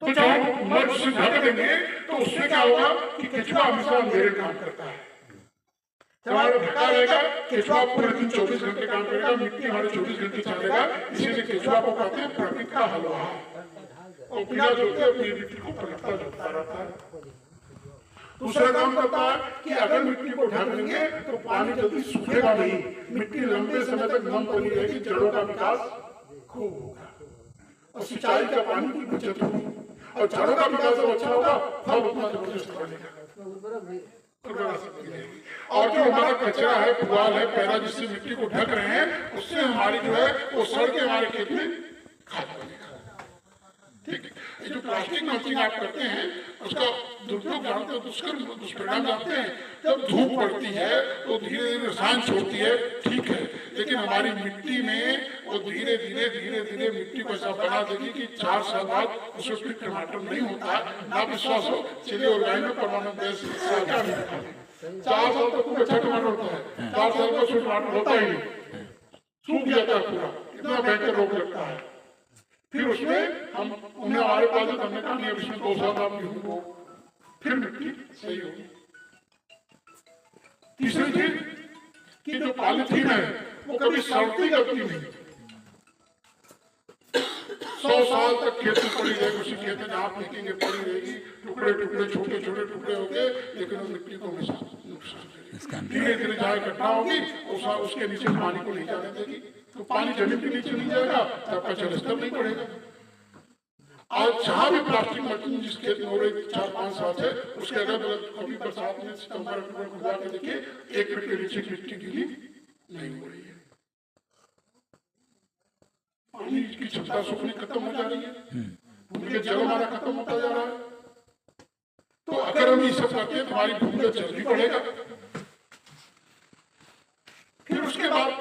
तो जब हम मर्द से ढक देंगे तो उससे क्या होगा कि केचुआ हमेशा अंधेरे काम करता है। जब हमारा ढका रहेगा केचुआ पूरे दिन 24 घंटे काम करेगा, मिट्टी हमारे 24 घंटे चलेगा, इसीलिए केचुआ को कहते हैं प्रकृति का हलवा। और बिना जोते अपनी मिट्टी को पलटता जोतता रहता है। दूसरा काम करता है कि अगर मिट्टी को ढक देंगे तो पानी जल्दी सूखेगा नहीं, मिट्टी लंबे समय तक नम बनी रहेगी, जड़ों का विकास खूब होगा और सिंचाई का पानी की बचत होगी और जड़ों का विकास जब अच्छा होगा फल उतना जबरदस्त बनेगा। और जो हमारा कचरा है, पुआल है, पैरा जिससे मिट्टी को ढक रहे हैं, उससे हमारी जो है वो सड़ के हमारे खेत में खाद बनेगा। ठीक है, ये जो प्लास्टिक मल्चिंग आप करते हैं उसका दुरुपयोग जानते हो, दुष्परिणाम जानते हैं। जब धूप पड़ती है तो धीरे धीरे रसायन छोड़ती है, ठीक है, लेकिन हमारी मिट्टी में वो धीरे धीरे मिट्टी को ऐसा बना देगी कि 4 साल बाद उसमें फिर टमाटर नहीं होता है। ना विश्वास हो चलिए ऑर्गेनिक परमाणु गैस 4 साल तक खूब अच्छा टमाटर होता है, 4 साल बाद उसमें टमाटर होता ही नहीं, सूख जाता है पूरा, इतना भयंकर रोग लगता है। फिर उसमें हम उन्हें हमारे पास हमने कहा नहीं, अब इसमें 2 साल आप गेहूं को फिर मिट्टी सही होगी। तीसरी चीज कि जो पॉलीथीन है वो कभी सड़ती गलती नहीं, 100 साल तक खेत में पड़ी रहेगी, उसी खेत में जहाँ फेंकेंगे पड़ी रहेगी, टुकड़े टुकड़े छोटे छोटे टुकड़े हो गए, लेकिन वो मिट्टी को हमेशा नुकसान देगी। धीरे धीरे जहाँ इकट्ठा होगी उसके नीचे पानी को नहीं जाने देगी, तो पानी जमीन के नीचे नहीं जाएगा, तब का जलस्तर नहीं बढ़ेगा। और जहाँ भी प्लास्टिक मल्चिंग जिस खेत में हो रही 4-5 साल से, उसके अगर कभी बरसात में सितंबर अक्टूबर को जाके देखिए 1 फीट के नीचे मिट्टी गीली नहीं हो रही है, पानी की क्षमता सूखने खत्म हो जा रही है, भूमिगत जल हमारा खत्म होता जा रहा है। तो अगर हम ये सब करते हैं तो हमारी भूमिगत जल भी बढ़ेगा। फिर उसके बाद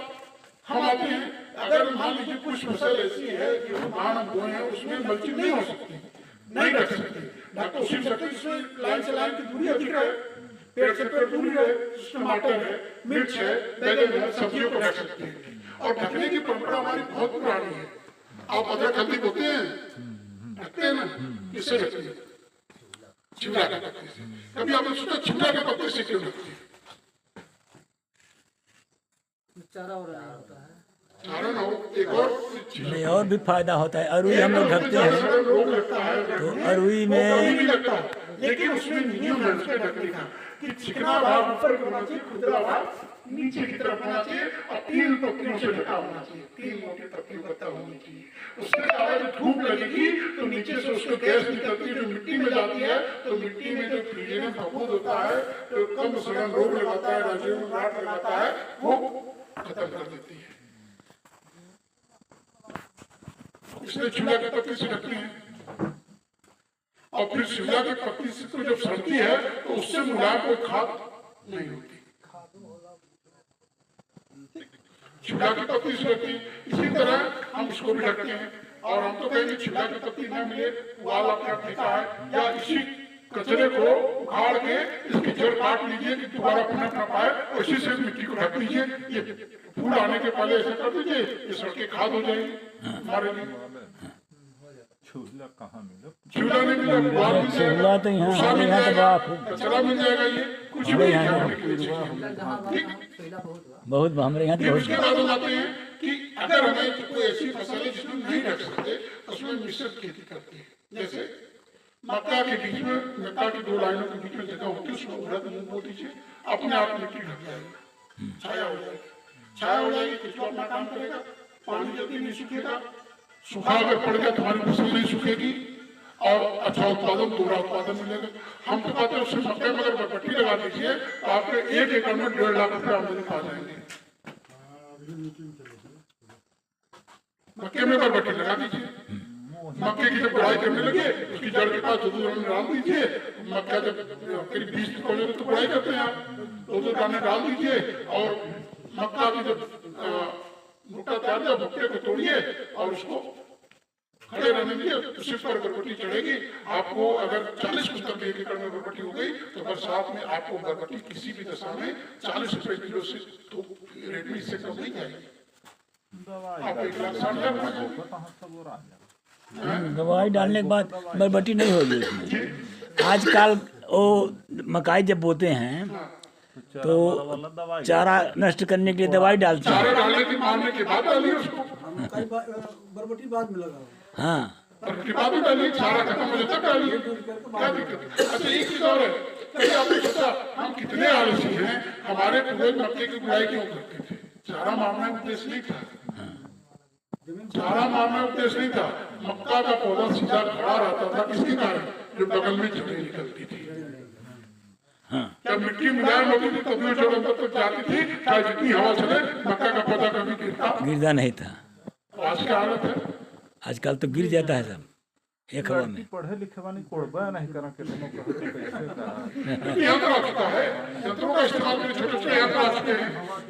हम आते हैं, अगर मान लीजिए कुछ फसल ऐसी है कि धान हम बोए हैं उसमें मल्चिंग नहीं हो सकती, नहीं रख सकते, ढक तो सिर्फ सकते जिसमें लाइन से लाइन की दूरी अधिक है, पेड़ से पेड़ दूरी है, टमाटर है, मिर्च है, बैगन है, सब्जियों को ढक सकते हैं। और ढकने की परंपरा हमारी बहुत पुरानी है। आप अदरक हल्दी बोते हैं, ढकते हैं ना, किससे ढकते हैं? चिवड़ा के पत्ते से। कभी आपने सोचा चिवड़ा के पत्ते से क्यों ढकते हैं? चारा हो रहा होता है, एक और भी फायदा होता है। अरुई हम लोग ढकते हैं तो अरुई में लगता है, लेकिन उसमें नियम है उसके ढकने का कि चिकना भाग ऊपर होना चाहिए, खुदरा भाग नीचे की तरफ होना चाहिए और 3 पत्तियों से ढका होना चाहिए, 3 मोटी पत्तियों पत्ता होनी चाहिए। उससे क्या है, धूप लगेगी तो नीचे से उसको गैस निकलती है जो मिट्टी में जाती है, तो मिट्टी में जो फ्रीजन फफूंद होता है, जो कम सड़न रोग लगाता है, राजेंद्र घाट लगाता है, वो खत्म कर देती है। इसलिए चिवड़ा के पत्ते से ढकते हैं। और फिर चिवड़ा के पत्ती से तो जब सड़ती है तो उससे मुलायम कोई खाद नहीं होती, चिवड़ा की पत्ती से ढकती है। इसी तरह हम इसको भी ढकते हैं। और हम तो कहेंगे चिवड़ा की पत्ती न मिले, पुआल आपने फेंका है, या इसी कचरे को उखाड़ के इसकी जड़ काट लीजिए कि दोबारा पनप न पाए, और इसी से मिट्टी को ढक लीजिए। ये फूल आने के पहले ऐसा कर दीजिए, ये सड़कें खाद हो जाएगी हमारे लिए। झूला कहाँ मिला? झूला नहीं मिला, पुआल मिल जाएगा, झूला तो यहाँ मिल यहाँ जाएगा, तो कचरा मिल जाएगा, ये कुछ भी नहीं करने के लिए। बहुत हमारे यहाँ तो फिर बहुत उसके बाद हम आते हैं कि अगर हमें कोई ऐसी फसल है जिसमें नहीं रख सकते, उसमें मिश्रित खेती करते हैं। जैसे मक्का के बीच में, मक्का की 2 लाइनों के बीच में जगह होती है, उसमें उड़द मूंग बो दीजिए, अपने आप मिट्टी ढक जाएगी, छाया हो जाएगी, छाया हो जाएगी, किसको अपना काम करेगा, पानी जल्दी नहीं सूखेगा, सूखा अगर पड़ गया तुम्हारी फसल नहीं सूखेगी और अच्छा उत्पादन, दोहरा उत्पादन मिलेगा। हम तो कहते हैं उससे मक्के में अगर बरबट्टी लगा दीजिए तो आपके 1 एकड़ में 1.5 लाख रुपये आमदनी पा जाएंगे। मक्के में बरबट्टी लगा दीजिए, मक्के की जब गुड़ाई करने लगे उसकी जड़ के पास 2 डाल दीजिए, मक्का जब करीब 20 फीट हो जाए तो गुड़ाई करते हैं आप, 2 दाने डाल दीजिए और मक्का की जब भुट्टा तैयार है, भुट्टे को तोड़िए और उसको खड़े रहने दीजिए, उसी पर बरबट्टी चढ़ेगी। आपको अगर 40 कुंटल के 1 एकड़ में बरबट्टी हो गई तो बरसात में आपको बरबट्टी किसी भी दशा में 40 रुपए किलो से तो रेट में इससे कम नहीं जाएगी। आप 1,60,000 दवाई डालने के बाद बरबटी नहीं होगी उसमें। आजकल वो मकाई जब बोते हैं तो चारा नष्ट करने के लिए दवाई डालते हैं। चारा डालने की मारने के बाद डालिए उसको, बरबटी बाद में लगा हाँ, और के बाद भी डालिए, चारा खत्म हो जाता डालिए, क्या दिक्कत है। अच्छा एक चीज और है, कभी आपने सोचा हम कितने आलसी हैं, हमारे पूर्वज मक्के की गुड़ाई क्यों करते थे? चारा मारना उद्देश्य नहीं था, चारा मारना उद्देश्य नहीं था। मक्का का पौधा सीधा खड़ा रहता था, किसके कारण? जो बगल में जड़ें निकलती थी। जब मिट्टी मुलायम होती थी तभी वो जड़ अंदर तक जाती थी, चाहे जितनी हवा चले मक्का का पौधा कभी गिरता नहीं था। आज क्या हालत है? आजकल तो गिर जाता है सब एक हवा में। पढ़े लिखे वाली कोड़बा नहीं करा के तुम कहते कैसे का यंत्र आ चुका है, यंत्रों का इस्तेमाल करें, छोटे छोटे यंत्र आ चुके हैं,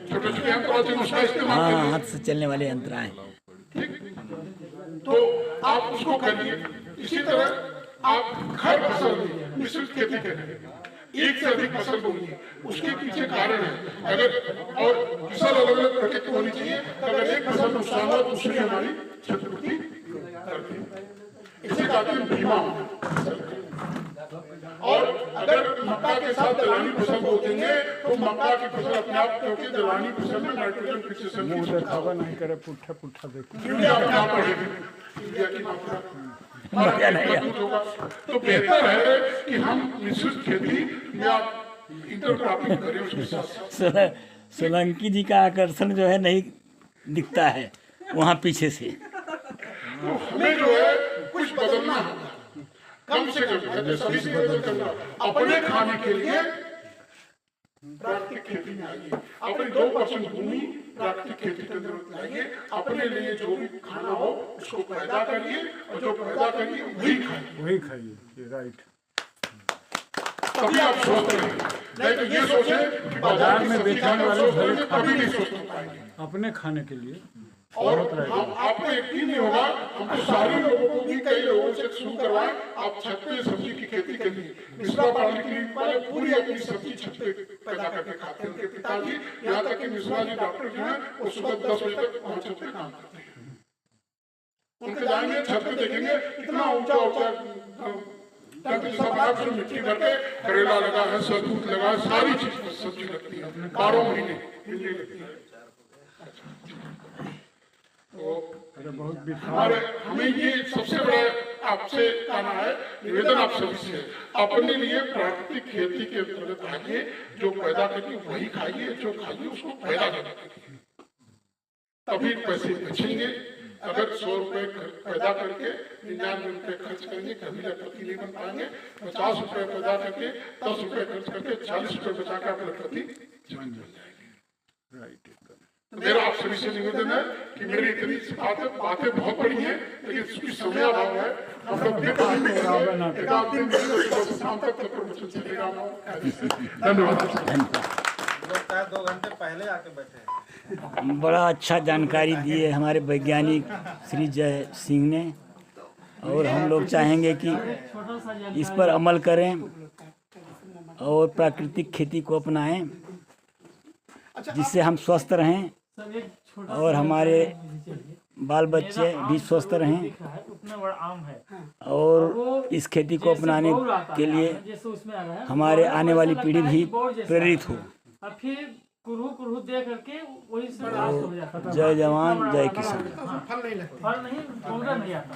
छोटे छोटे यंत्र आ चुके हैं, उसका इस्तेमाल हाँ, करिए। हाथ से चलने वाले यंत्र आए। तो आप उसको करिए। इसी तरह आप हर फसल में मिश्रित खेती करें, एक से अधिक फसल बोइए, उसके पीछे कारण है। अगर और फसल अलग अलग प्रकृति होनी चाहिए, अगर एक फसल नुकसान हो दूसरी हमारी क्षतिपूर्ति करती है। इसे कहते हैं बीमा। और अगर मक्का के साथ दलहनी फसल बो देंगे तो मक्का की फसल अपने आप, क्योंकि दलहनी फसल में नाइट्रोजन फिक्सेशन की क्षमता खावा नहीं करे पुट्ठा पुट्ठा देख यूरिया अपने आप बढ़ेगी, यूरिया की मात्रा मजा नहीं मजबूत होगा। तो बेहतर है कि हम मिश्रित खेती में आप इंटरक्रॉपिंग करें, उसके साथ सोलंकी जी का आकर्षण जो है नहीं दिखता है वहाँ पीछे से। तो हमें जो है कुछ बदलना होगा, कम से कम सभी से बदल करना। अपने खाने के लिए प्राकृतिक खेती में आइए, अपनी 2% भूमि प्राकृतिक खेती के अंदर लाइए, अपने लिए जो भी खाना हो उसको पैदा करिए, और जो पैदा करिए वही खाइए, राइट। तभी आप स्वस्थ रहेंगे। नहीं तो ये सोचें कि बाजार में बेचने वाले कभी नहीं स्वस्थ हो पाएंगे अपने खाने के लिए। और हम आपको यकीन नहीं होगा, हम तो सारे लोगों को भी कई लोगों से शुरू करवाएं, आप छत पे सब्जी की खेती करिए। मिश्रा पॉलिक्लिनिक वाले पूरी अपनी सब्जी छत पे पैदा करके खाते हैं। उनके पिताजी, यहाँ तक कि मिश्रा जी डॉक्टर जो है वो सुबह 10 बजे तक वहाँ छत पे काम करते हैं। उनके जाएंगे छत पे देखेंगे इतना ऊंचा ऊंचा मिट्टी भर के करेला लगा है, सतूत लगा है, सारी चीज सब्जी लगती है 12 महीने भिंडी लगती है। बहुत हमारे हमें ये सबसे बड़ा आपसे कहना है, निवेदन आप सभी से, अपने लिए प्राकृतिक खेती के अंतर्गत आइए, जो पैदा करिए वही खाइए, जो खाइए उसको पैदा करिए, तभी पैसे बचेंगे। अगर 100 रुपए पैदा करके 99 रुपए खर्च करेंगे कभी लखपति नहीं बन पाएंगे। 50 रुपए पैदा करके 10 रुपए खर्च करके 40 रुपए बचा के आप लखपति बन जाएंगे। राइट। मेरा आप सभी से निवेदन है कि मेरी इतनी बातें बहुत बड़ी हैं, लेकिन उसकी समय अभाव है। हम लोग शाम तक प्रवचन चलेगा। धन्यवाद। 2 घंटे पहले आके बैठे। बड़ा अच्छा जानकारी दिए हमारे वैज्ञानिक श्री जय सिंह ने, और हम लोग चाहेंगे कि इस पर अमल करें और प्राकृतिक खेती को अपनाएं, जिससे हम स्वस्थ रहें और हमारे बाल बच्चे भी स्वस्थ रहें। और इस खेती को अपनाने के लिए हमारे आने वाली पीढ़ी भी प्रेरित हो। कुरहू दे करके वही से हो जाता है। जय जवान जय किसान। फल नहीं आता।